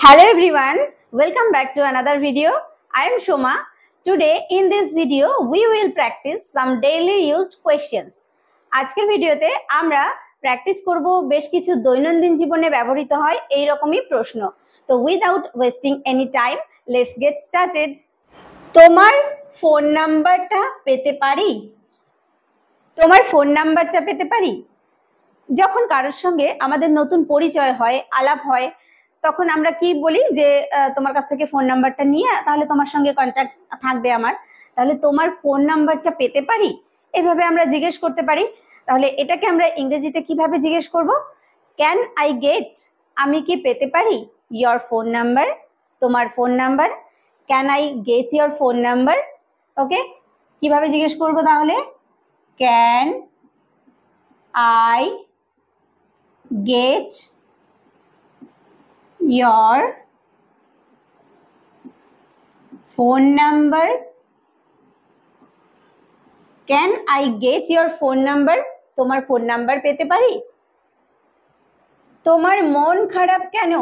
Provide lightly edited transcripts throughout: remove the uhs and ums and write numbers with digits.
Hello everyone, welcome back to another video. I am Shoma. Today in this video we will practice some daily used questions. আজকের ভিডিওতে আমরা practice করব বেশ কিছু দৈনন্দিন জীবনে ব্যবহৃত হয় এই রকমই প্রশ্ন। তো without wasting any time let's get started. তোমার ফোন নাম্বারটা পেতে পারি? তোমার ফোন নাম্বারটা পেতে পারি? যখন কারোর সঙ্গে আমাদের নতুন পরিচয় হয়, আলাপ হয়, তখন আমরা কি বলি যে তোমার কাছ থেকে ফোন নাম্বারটা নিয়ে তাহলে তোমার সঙ্গে কন্ট্যাক্ট থাকবে আমার, তাহলে তোমার ফোন নাম্বারটা পেতে পারি, এভাবে আমরা জিজ্ঞেস করতে পারি। তাহলে এটাকে আমরা ইংরেজিতে কিভাবে জিজ্ঞেস করব? ক্যান আই গেট, আমি কি পেতে পারি ইয়োর ফোন নাম্বার, তোমার phone number. Can I get your phone number. Okay, কিভাবে জিজ্ঞেস করব তাহলে? Can I get your phone number? Can I get your phone number? তোমার ফোন নাম্বার পেতে পারি? তোমার মন খারাপ কেন?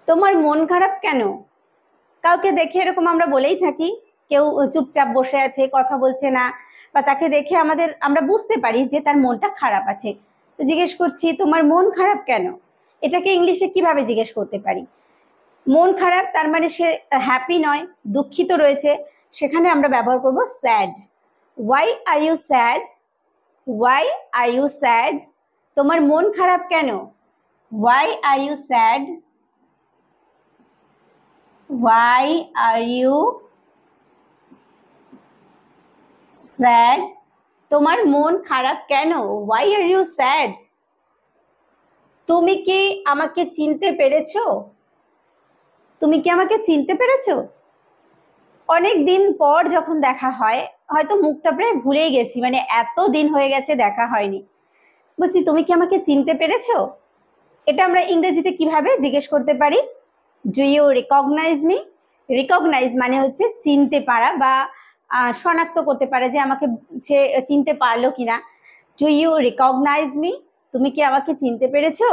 তোমার মন খারাপ কেন? কাউকে দেখে এরকম আমরা বলেই থাকি, কেউ চুপচাপ বসে আছে, কথা বলছে না, বা তাকে দেখে আমরা বুঝতে পারি যে তার মনটা খারাপ আছে। তো জিজ্ঞেস করছি তোমার মন খারাপ কেন, এটাকে ইংলিশে কিভাবে জিজ্ঞেস করতে পারি? মন খারাপ তার মানে সে হ্যাপি নয়, দুঃখিত রয়েছে, সেখানে আমরা ব্যবহার করব sad. Why are you sad? Why are you sad? তোমার মন খারাপ কেন? Why are you sad? Why are you sad? তোমার মন খারাপ কেন? Why are you sad? তুমি কি আমাকে চিনতে পেরেছো? তুমি কি আমাকে চিনতে পেরেছো? অনেক দিন পর যখন দেখা হয়, হয়তো মুখটা প্রায় ভুলেই গেছি, মানে এত দিন হয়ে গেছে দেখা হয়নি, বলছি তুমি কি আমাকে চিনতে পেরেছো? এটা আমরা ইংরেজিতে কিভাবে জিজ্ঞেস করতে পারি? Do you recognise me? Recognise মানে হচ্ছে চিনতে পারা বা শনাক্ত করতে পারে যে আমাকে সে চিনতে পারলো কিনা। Do you recognise me? তুমি কি আমাকে চিনতে পেরেছো?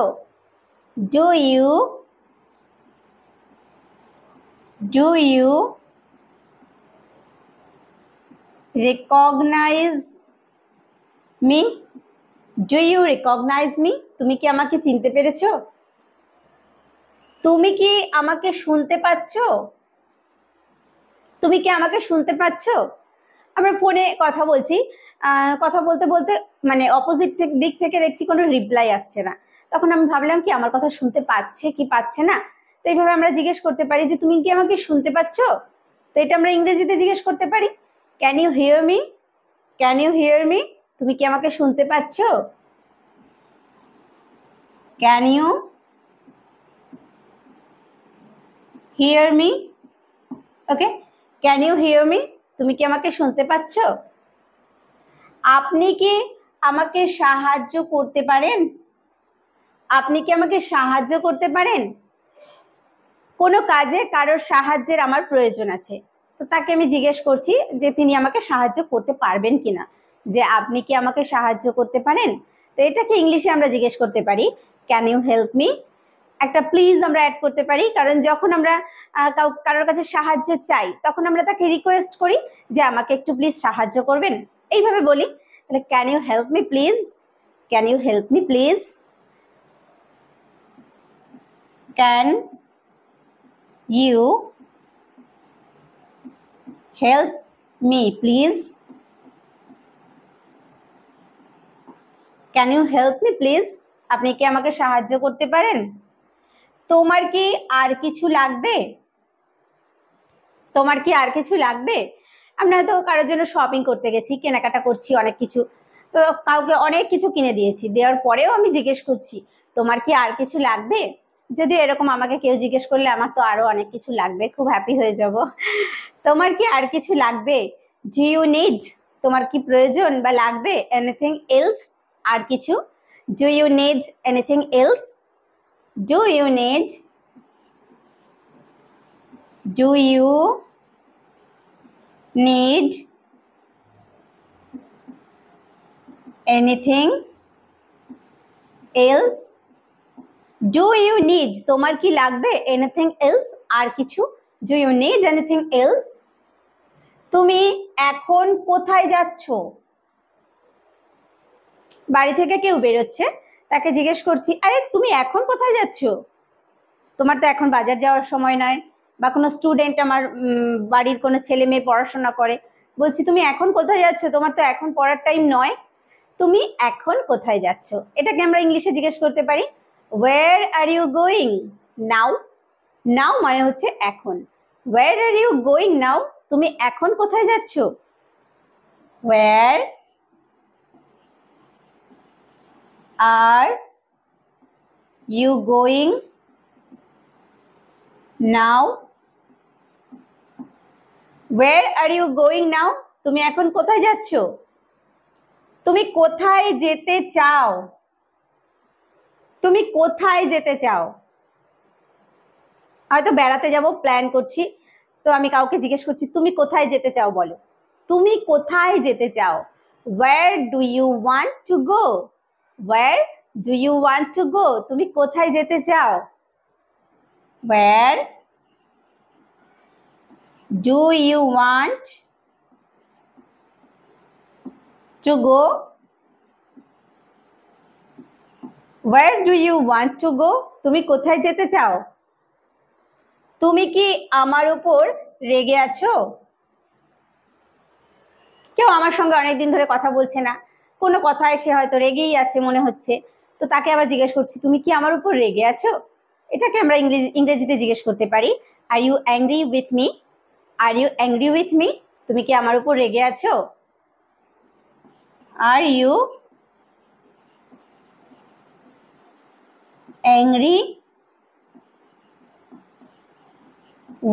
Do you recognise me? Do you recognise me? তুমি কি আমাকে চিনতে পেরেছো? তুমি কি আমাকে শুনতে পাচ্ছো? তুমি কি আমাকে শুনতে পাচ্ছো? আমরা ফোনে কথা বলছি, কথা বলতে বলতে মানে অপোজিট দিক থেকে দেখছি কোনো রিপ্লাই আসছে না, তখন আমি ভাবলাম কি আমার কথা শুনতে পাচ্ছে কি পাচ্ছে না। তো এইভাবে আমরা জিজ্ঞেস করতে পারি যে তুমি কি আমাকে শুনতে পাচ্ছো? তো এটা আমরা ইংরেজিতে জিজ্ঞেস করতে পারি, can you hear me? Can you hear me? তুমি কি আমাকে শুনতে পাচ্ছো? Can you hear me? Okay, can you hear me? তুমি কি আমাকে শুনতে পাচ্ছ? আপনি কি আমাকে সাহায্য করতে পারেন? আপনি কি আমাকে সাহায্য করতে পারেন? কোনো কাজে কারোর সাহায্যের আমার প্রয়োজন আছে, তো তাকে আমি জিজ্ঞেস করছি যে তিনি আমাকে সাহায্য করতে পারবেন কিনা, যে আপনি কি আমাকে সাহায্য করতে পারেন। তো এটাকে ইংলিশে আমরা জিজ্ঞেস করতে পারি ক্যান ইউ হেল্প মি। একটা প্লিজ আমরা অ্যাড করতে পারি, কারণ যখন আমরা কারোর কাছে সাহায্য চাই তখন আমরা তাকে রিকোয়েস্ট করি যে আমাকে একটু প্লিজ সাহায্য করবেন, এইভাবে বলি। তাহলে can you help me please? Can you help me please? Can you help me please? Can you help me please? আপনি কি আমাকে সাহায্য করতে পারেন? তোমার কি আর কিছু লাগবে? তোমার কি আর কিছু লাগবে? আমরা তো কারোর জন্য শপিং করতে গেছি, কেনাকাটা করছি অনেক কিছু, তো কাউকে অনেক কিছু কিনে দিয়েছি, দেওয়ার পরেও আমি জিজ্ঞেস করছি তোমার কি আর কিছু লাগবে। যদি এরকম আমাকে কেউ জিজ্ঞেস করলে আমার তো আরো অনেক কিছু লাগবে, খুব হ্যাপি হয়ে যাব। তোমার কি আর কিছু লাগবে? Do you need? তোমার কি প্রয়োজন বা লাগবে? Anything else? আর কিছু? Do you need anything else? Do you need? Do you need anything else? Do you need, তোমার কি লাগবে? এনিথিং এলস, আর কিছু? Do you need anything else? তুমি এখন কোথায় যাচ্ছ? বাড়ি থেকে কেউ বেরোচ্ছে, তাকে জিজ্ঞেস করছি, আরে তুমি এখন কোথায় যাচ্ছ? তোমার তো এখন বাজার যাওয়ার সময় নয়। বা কোনো স্টুডেন্ট, আমার বাড়ির কোনো ছেলে মেয়ে পড়াশোনা করে, বলছি তুমি এখন কোথায় যাচ্ছ, তোমার তো এখন পড়ার টাইম নয়, তুমি এখন কোথায় যাচ্ছ? এটাকে আমরা ইংলিশে জিজ্ঞেস করতে পারি, where are you going now? Now মানে হচ্ছে এখন। Where are you going now, তুমি এখন কোথায় যাচ্ছ? Where are you going now? Where are you going now, তুমি এখন কোথায় যাচ্ছ? তুমি কোথায় যেতে চাও? তুমি কোথায় যেতে চাও? হয়তো বেড়াতে যাব প্ল্যান করছি, তো আমি কাউকে জিজ্ঞেস করছি তুমি কোথায় যেতে চাও, বলো তুমি কোথায় যেতে চাও? Where do you want to go? Where do you want to go? তুমি কোথায় যেতে চাও? Where do you want to go? Where do you want to go? তুমি কোথায় যেতে চাও? তুমি কি আমার উপর রেগে আছো? কেউ আমার সঙ্গে অনেকদিন ধরে কথা বলছে না, কোনো কথায় সে হয়তো রেগেই আছে মনে হচ্ছে, তো তাকে আবার জিজ্ঞেস করছি তুমি কি আমার উপর রেগে আছো? এটাকে আমরা ইংরেজিতে জিজ্ঞেস করতে পারি, are you angry with me? Are you angry with me? তুমি কি আমার উপর রেগে আছো? Are you angry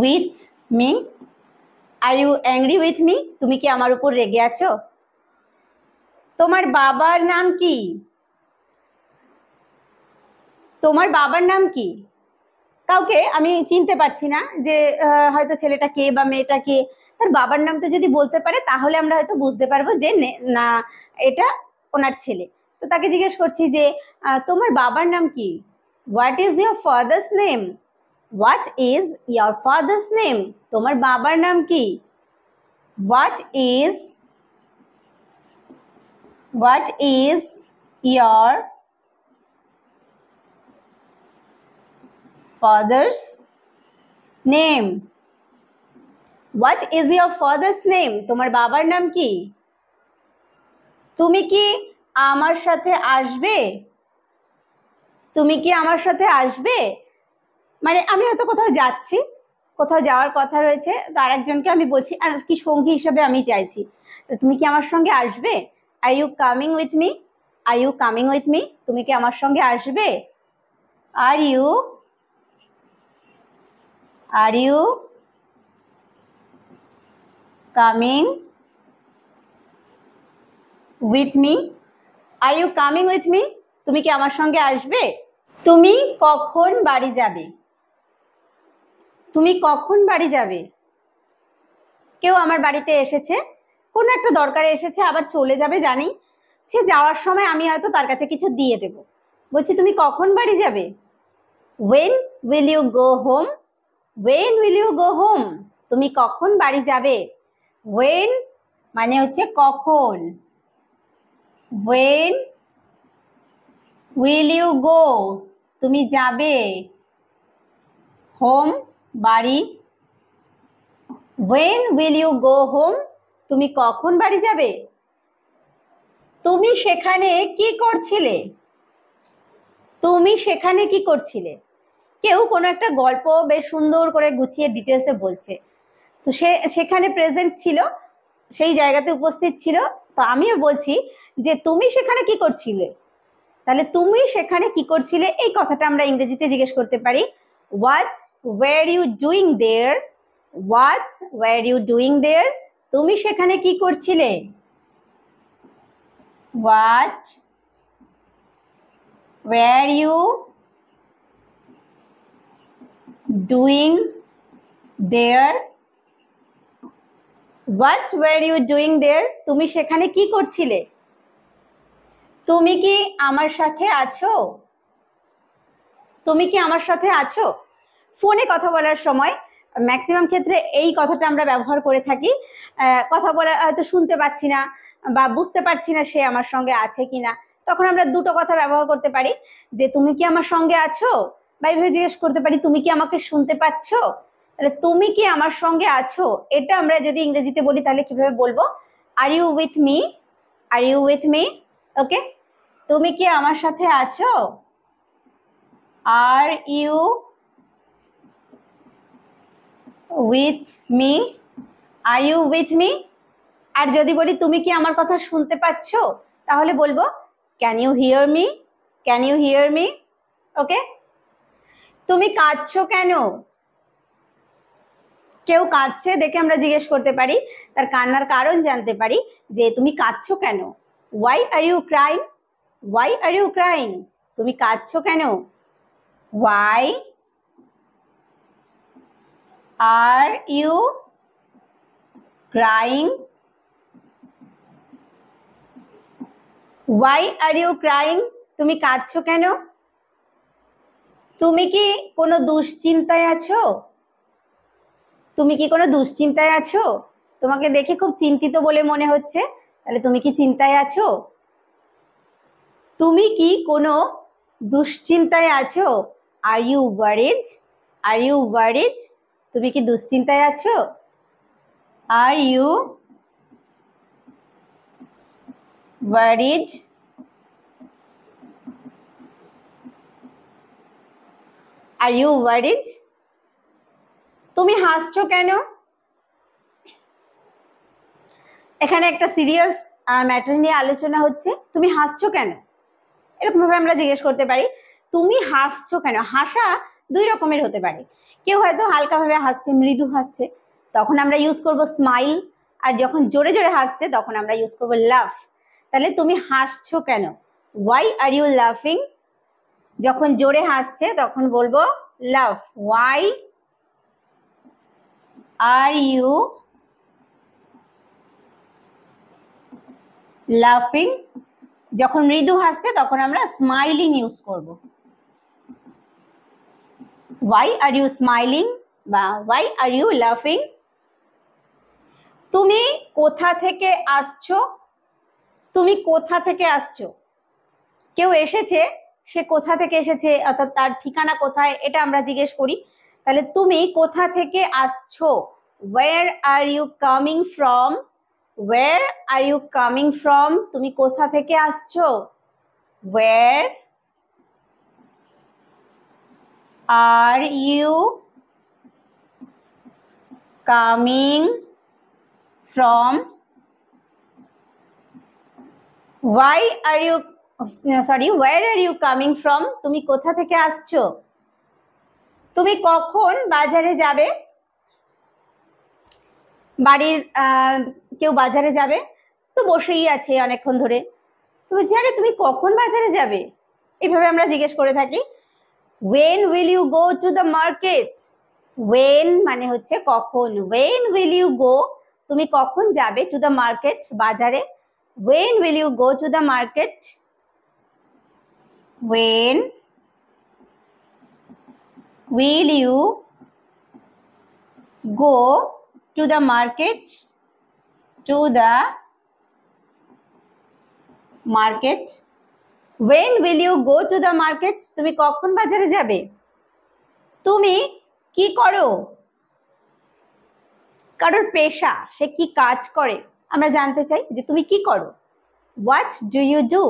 with me? Are you angry with me? তুমি কি আমার উপর রেগে আছো? তোমার বাবার নাম কি? তোমার বাবার নাম কি? কাউকে আমি চিনতে পারছি না যে হয়তো ছেলেটা কে বা মেয়েটা কে, তার বাবার নামটা যদি বলতে পারে তাহলে আমরা হয়তো বুঝতে পারবো যে না এটা ওনার ছেলে। তো তাকে জিজ্ঞেস করছি যে তোমার বাবার নাম কি? What is your father's name? What is your father's name? তোমার বাবার নাম কি? What is your father's name? What is your father's name? তোমার বাবার নাম কি? তুমি কি আমার সাথে আসবে? তুমি কি আমার সাথে আসবে? মানে আমি হয়তো কোথাও যাচ্ছি, কোথাও যাওয়ার কথা রয়েছে, তো আরেকজনকে আমি বলছি আর কি সঙ্গী হিসাবে আমি চাইছি, তো তুমি কি আমার সঙ্গে আসবে? Are you coming with me? Are you coming with me? তুমি কি আমার সঙ্গে আসবে? Are you coming with me? Are you coming with me? তুমি কি আমার সঙ্গে আসবে? তুমি কখন বাড়ি যাবে? তুমি কখন বাড়ি যাবে? কেউ আমার বাড়িতে এসেছে, কোনো একটা দরকারে এসেছে, আবার চলে যাবে জানি, সে যাওয়ার সময় আমি হয়তো তার কাছে কিছু দিয়ে দেব, বলছি তুমি কখন বাড়ি যাবে? When will you go home? When will you go home? তুমি কখন বাড়ি যাবে? When মানে হচ্ছে কখন, when will you go? তুমি যাবে, home বাড়ি, when will you go home? তুমি কখন বাড়ি যাবে? তুমি সেখানে কি করছিলে? তুমি সেখানে কি করছিলে? কেউ কোনো একটা গল্প বেশ সুন্দর করে গুছিয়ে ডিটেলসে বলছে, তো সে সেখানে প্রেজেন্ট ছিল, সেই জায়গাতে উপস্থিত ছিল, তো আমিও বলছি যে তুমি সেখানে কি করছিলে? তাহলে তুমি সেখানে কি করছিলে এই কথাটা আমরা ইংরেজিতে জিজ্ঞেস করতে পারি, what were you doing there? What were you doing there? তুমি সেখানে কি করছিলে? What were you doing there? What were you doing there? তুমি সেখানে কি করছিলে? তুমি কি আমার সাথে আছো? তুমি কি আমার সাথে আছো? ফোনে কথা বলার সময় ম্যাক্সিমাম ক্ষেত্রে এই কথাটা আমরা ব্যবহার করে থাকি। কথা বলা হয়তো শুনতে পাচ্ছি না বা বুঝতে পারছি না সে আমার সঙ্গে আছে কিনা, তখন আমরা দুটো কথা ব্যবহার করতে পারি, যে তুমি কি আমার সঙ্গে আছো, বা এইভাবে জিজ্ঞেস করতে পারি তুমি কি আমাকে শুনতে পাচ্ছ। তাহলে তুমি কি আমার সঙ্গে আছো, এটা আমরা যদি ইংরেজিতে বলি তাহলে কিভাবে বলবো? Are you with me, are you with me. Okay, তুমি কি আমার সাথে আছো? Are you with me, are you with me. আর যদি বলি তুমি কি আমার কথা শুনতে পাচ্ছ, তাহলে বলবো can you hear me, can you hear me. Okay, তুমি কাঁদছো কেন? কেউ কাঁদছে দেখে আমরা জিজ্ঞেস করতে পারি, তার কান্নার কারণ জানতে পারি, যে তুমি কাঁদছো কেন, why are you crying, why are you crying, তুমি কাঁদছো কেন, why are you crying, why are you crying, তুমি কাঁদছো কেন। তুমি কি কোনো দুশ্চিন্তায় আছো, তুমি কি কোনো দুশ্চিন্তায় আছো, তোমাকে দেখে খুব চিন্তিত বলে মনে হচ্ছে, তাহলে তুমি কি চিন্তায় আছো। তুমি কি কোনো দুশ্চিন্তায় আছো, are you worried, are you worried, তুমি কি দুশ্চিন্তায় আছো, are you worried, are you worried. তুমি হাসছো কেন, এখানে একটা সিরিয়াস ম্যাটার নিয়ে আলোচনা হচ্ছে, তুমি হাসছো কেন, এরকম ভাবে আমরা জিজ্ঞেস করতে পারি তুমি হাসছো কেন। হাসা দুই রকমের হতে পারে, কেউ হয়তো হালকাভাবে হাসছে, মৃদু হাসছে, তখন আমরা ইউজ করব স্মাইল, আর যখন জোরে জোরে হাসছে তখন আমরা ইউজ করব লাফ। তাহলে তুমি হাসছো কেন, ওয়াই আর ইউ লাফিং। যখন জোরে হাসছে তখন বলবো লাফ, ওয়াই আর ইউ লাফিং। যখন মৃদু হাসছে তখন আমরা স্মাইলিং ইউজ করব, why are you smiling বা why are you laughing। তুমি কোথা থেকে আসছো, তুমি কোথা থেকে আসছো, কেউ এসেছে, সে কোথা থেকে এসেছে অর্থাৎ তার ঠিকানা কোথায়, এটা আমরা জিজ্ঞেস করি। তাহলে তুমি কোথা থেকে আসছো, where are you coming from, where are you coming from, তুমি কোথা থেকে আসছো, where are you coming from, why are you where are you coming from, তুমি কোথা থেকে আসছো। তুমি কখন বাজারে যাবে, বাড়ির কেউ বাজারে যাবে, তো বসেই আছে অনেকক্ষণ ধরে, তো বলছি আরে তুমি কখন বাজারে যাবে, এইভাবে আমরা জিজ্ঞেস করে থাকি। when will you go to the market, when মানে হচ্ছে কখন, when will you go, তুমি কখন যাবে, to the market বাজারে, when will you go to the market, when will you go to the market, to the market, when will you go to the market, তুমি কখন বাজারে যাবে। তুমি কি করো, কারোর পেশা, সে কি কাজ করে, আমরা জানতে চাই যে তুমি কি করো, what do you do,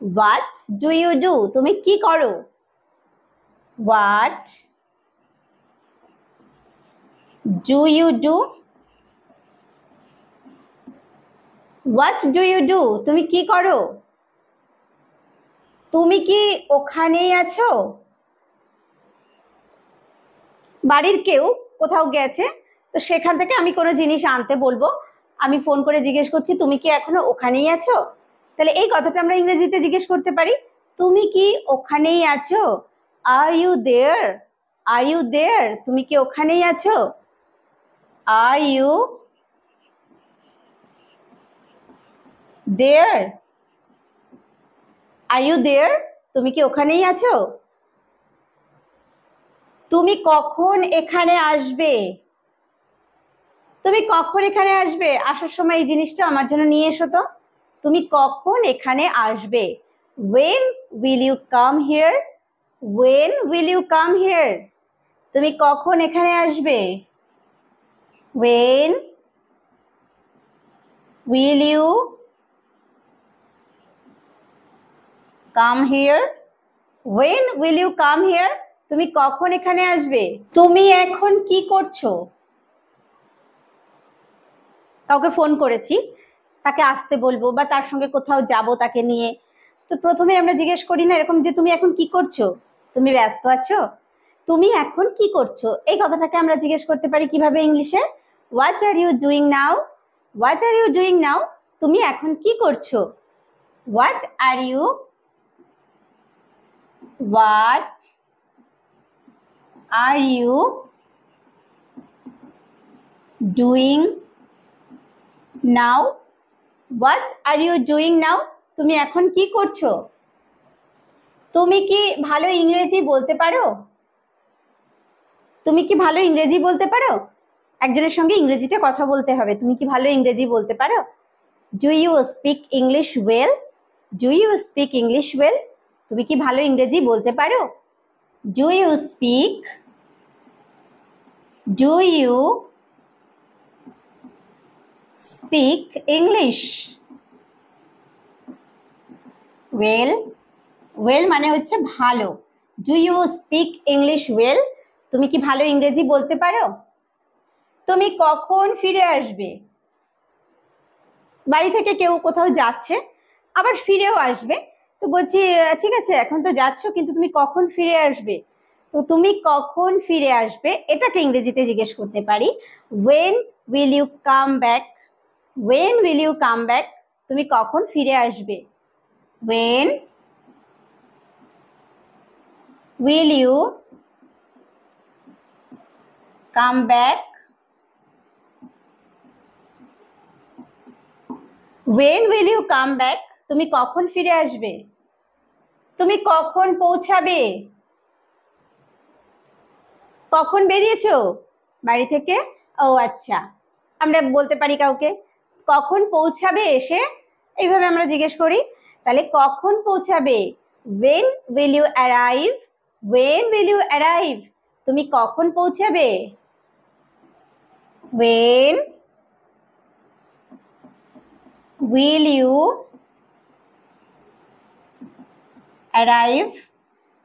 what do you do, তুমি কি করো, what do you do, what do you do, তুমি কি করো। তুমি কি ওখানেই আছো, বাড়ির কেউ কোথাও গেছে, তো সেখান থেকে আমি কোনো জিনিস আনতে বলবো, আমি ফোন করে জিজ্ঞেস করছি তুমি কি এখনো ওখানেই আছো, তাহলে এই কথাটা আমরা ইংরেজিতে জিজ্ঞেস করতে পারি, তুমি কি ওখানেই আছো, are you there, are you there, তুমি কি ওখানেই আছো, are you there, are you there, তুমি কি ওখানেই আছো। তুমি কখন এখানে আসবে? তুমি কখন এখানে আসবে? আসার সময় এই জিনিসটা আমার জন্য নিয়ে এসো তো। তুমি কখন এখানে আসবে? When will you come here? When will you come here? তুমি কখন এখানে আসবে? When will you come here? When will you come here? তুমি কখন এখানে আসবে? তুমি এখন কি করছো? কাউকে ফোন করেছি, তাকে আসতে বলবো বা তার সঙ্গে কোথাও যাব তাকে নিয়ে, তো প্রথমে আমরা জিজ্ঞেস করি না এরকম যে তুমি এখন কি করছো? তুমি ব্যস্ত আছো? তুমি এখন কি করছো? এই কথাটাকে আমরা জিজ্ঞেস করতে পারি কিভাবে ইংলিশে? What are you doing now? What are you doing now? তুমি এখন কি করছো? What are you what are you doing now? What are you doing now? তুমি এখন কি করছো? তুমি কি ভালো ইংরেজি বলতে পারো? তুমি কি ভালো ইংরেজি বলতে পারো? একজনের সঙ্গে ইংরেজিতে কথা বলতে হবে। তুমি কি ভালো ইংরেজি বলতে পারো? Do you speak English well? Do you speak English well? তুমি কি ভালো ইংরেজি বলতে পারো? Do you speak English well? Well মানে হচ্ছে ভালো। Do you speak English well? তুমি কি ভালো ইংরেজি বলতে পারো? তুমি কখন ফিরে আসবে? বাড়ি থেকে কেউ কোথাও যাচ্ছে, আবার ফিরেও আসবে, তো বলছি ঠিক আছে এখন তো যাচ্ছ, কিন্তু তুমি কখন ফিরে আসবে? তো তুমি কখন ফিরে আসবে এটাকে ইংরেজিতে জিজ্ঞেস করতে পারি when will you come back? when will you come back? তুমি কখন ফিরে আসবে? when will you come back? when will you come back? তুমি কখন ফিরে আসবে? তুমি কখন পৌঁছাবে? কখন বেরিয়েছো বাড়ি থেকে? ও আচ্ছা, আমরা বলতে পারি কাউকে কখন পৌঁছাবে এসে, এইভাবে আমরা জিজ্ঞেস করি। তাহলে কখন পৌঁছাবে? when will you arrive? when will you arrive? তুমি কখন পৌঁছাবে? when will you arrive?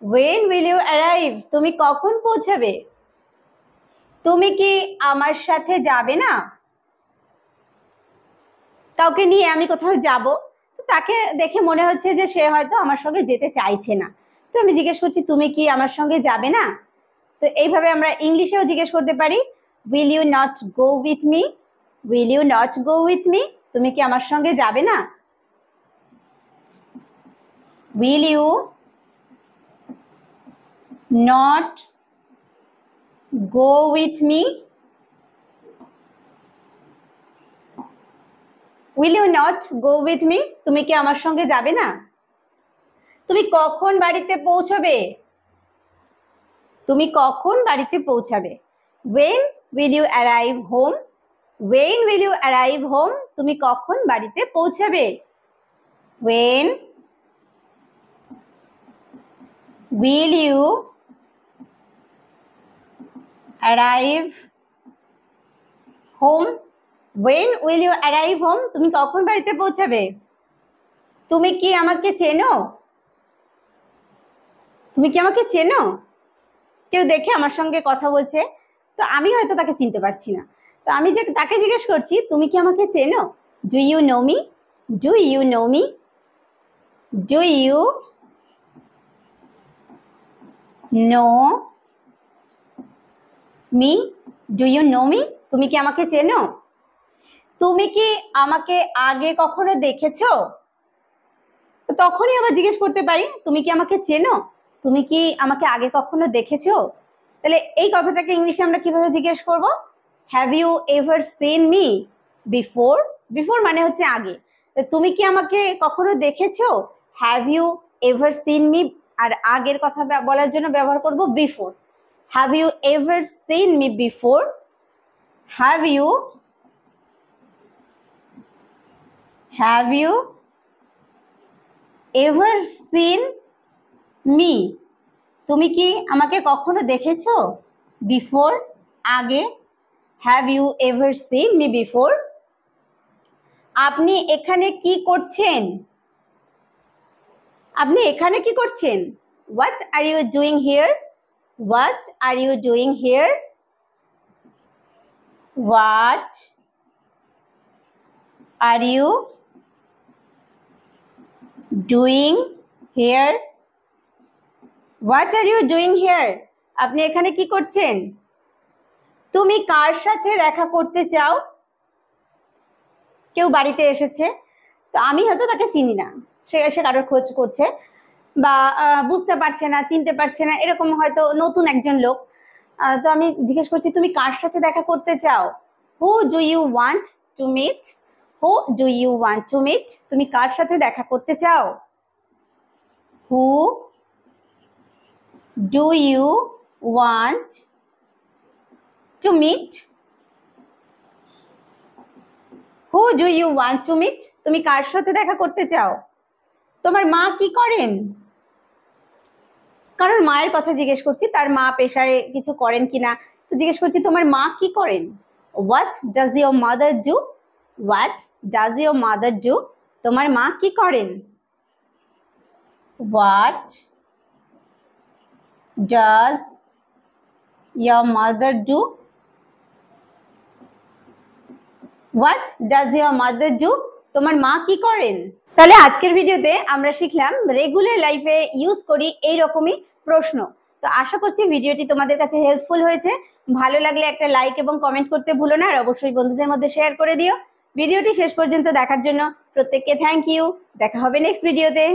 when will you arrive? তুমি কখন পৌঁছাবে? তুমি কি আমার সাথে যাবে না? কাউকে নিয়ে আমি কোথাও যাব, তো তাকে দেখে মনে হচ্ছে যে সে হয়তো আমার সঙ্গে যেতে চাইছে না, তো আমি জিজ্ঞেস করছি তুমি কি আমার সঙ্গে যাবে না? তো এইভাবে আমরা ইংলিশেও জিজ্ঞেস করতে পারি will you not go with me? will you not go with me? তুমি কি আমার সঙ্গে যাবে না? will you not go with me? will you not go with me? তুমি কি আমার সঙ্গে যাবে না? তুমি কখন বাড়িতে পৌঁছবে? তুমি কখন বাড়িতে পৌঁছাবে? when will you arrive home? when will you arrive home? তুমি কখন বাড়িতে পৌঁছাবে? when will you arrive home? when will you arrive home? তুমি কখন বাড়িতে পৌঁছাবে? তুমি কি আমাকে চেনো? তুমি কি আমাকে চেনো? কেউ দেখে আমার সঙ্গে কথা বলছে, তো আমি হয়তো তাকে চিনতে পারছি না, তো আমি যে তাকে জিজ্ঞেস করছি তুমি কি আমাকে চেনো? Do you know me? Do you know me? Do you know me? Do you know me? তুমি কি আমাকে চেনো? তুমি কি আমাকে আগে কখনো দেখেছো? তখনই আবার জিজ্ঞেস করতে পারি তুমি কি আমাকে চেনো? তুমি কি আমাকে আগে কখনো দেখেছো? তাহলে এই কথাটাকে ইংলিশে আমরা কিভাবে জিজ্ঞেস করব? Have you ever seen me before? Before মানে হচ্ছে আগে, তুমি কি আমাকে কখনো দেখেছো? Have you ever seen me, আর আগের কথা বলার জন্য ব্যবহার করব before. Have you ever seen me before? Have you ever seen me? তুমি কি আমাকে কখনো দেখেছো? Before, আগে। Have you ever seen me before? আপনি এখানে কি করছেন? আপনি এখানে কি করছেন? What are you doing here? What are you doing here? What are you doing here? What are you doing here? আপনি এখানে কি করছেন? তুমি কার সাথে দেখা করতে চাও? কেউ বাড়িতে এসেছে, তো আমি হয়তো তাকে চিনি না, সে এসে কারোর খোঁজ করছে বা বুঝতে পারছে না, চিনতে পারছে না, এরকম হয়তো নতুন একজন লোক। তো আমি জিজ্ঞেস করছি তুমি কার সাথে দেখা করতে চাও? Who do you want to meet? Who do you want to meet? তুমি কার সাথে দেখা করতে চাও? Who do you want to meet? Who do you want to meet? তুমি কার সাথে দেখা করতে চাও? তোমার মা কি করেন? কারণ মায়ের কথা জিজ্ঞেস করছি, তার মা পেশায় কিছু করেন কিনা, তো জিজ্ঞেস করছি তোমার মা কি করেন? What does your mother do? What does your mother do? তোমার মা কি করেন? What does your mother do? What does your mother do? তোমার মা কি করেন? তাহলে আজকের ভিডিওতে আমরা শিখলাম রেগুলার লাইফে ইউজ করি এই রকমই প্রশ্ন। তো আশা করছি ভিডিওটি তোমাদের কাছে হেল্পফুল হয়েছে। ভালো লাগলে একটা লাইক এবং কমেন্ট করতে ভুলো না, আর অবশ্যই বন্ধুদের মধ্যে শেয়ার করে দিও। ভিডিওটি শেষ পর্যন্ত দেখার জন্য প্রত্যেককে থ্যাংক ইউ। দেখা হবে নেক্সট ভিডিওতে।